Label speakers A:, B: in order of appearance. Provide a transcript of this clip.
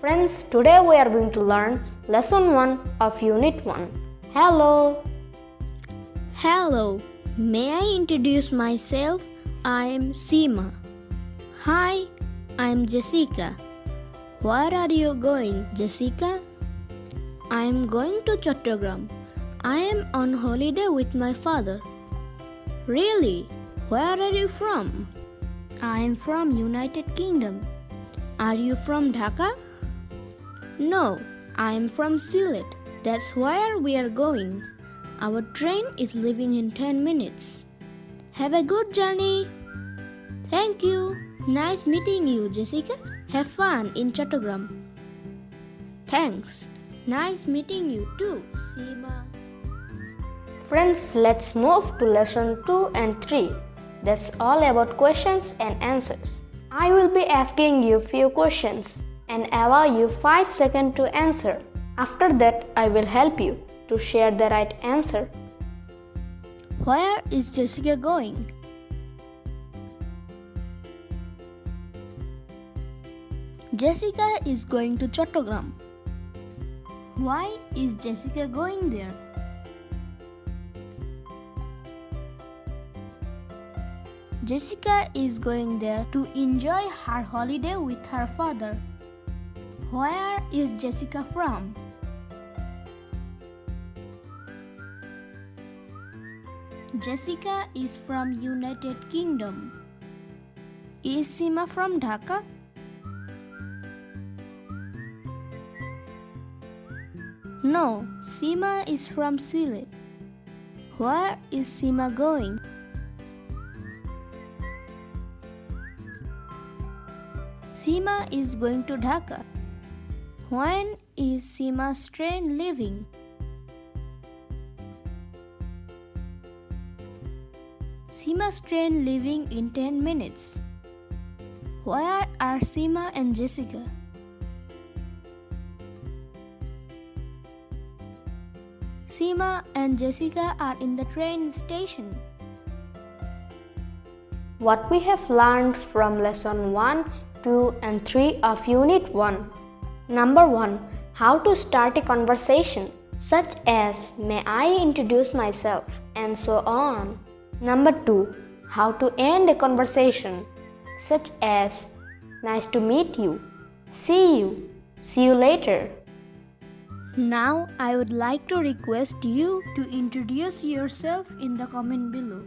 A: Friends, today we are going to learn Lesson 1 of Unit 1. Hello!
B: Hello, may I introduce myself? I am Seema. Hi, I am Jessica. Where are you going, Jessica? I am going to Chattogram. I am on holiday with my father. Really? Where are you from? I am from United Kingdom. Are you from Dhaka? No, I am from Sylhet. That's where we are going. Our train is leaving in 10 minutes. Have a good journey. Thank you. Nice meeting you, Jessica. Have fun in Chattogram. Thanks. Nice meeting you too, Seema.
A: Friends, let's move to Lesson 2 and 3. That's all about questions and answers. I will be asking you few questions and allow you 5 seconds to answer. After that, I will help you to share the right answer.
B: Where is Jessica going? Jessica is going to Chattogram. Why is Jessica going there? Jessica is going there to enjoy her holiday with her father. Where is Jessica from? Jessica is from United Kingdom. Is Seema from Dhaka? No, Seema is from Sylhet. Where is Seema going? Seema is going to Dhaka. When is Seema's train leaving? Seema's train leaving in 10 minutes. Where are Seema and Jessica? Seema and Jessica are in the train station.
A: What we have learned from Lesson 1, 2 and 3 of Unit 1. Number 1. How to start a conversation, such as, may I introduce myself, and so on. Number 2. How to end a conversation, such as, nice to meet you, see you later.
B: Now I would like to request you to introduce yourself in the comment below.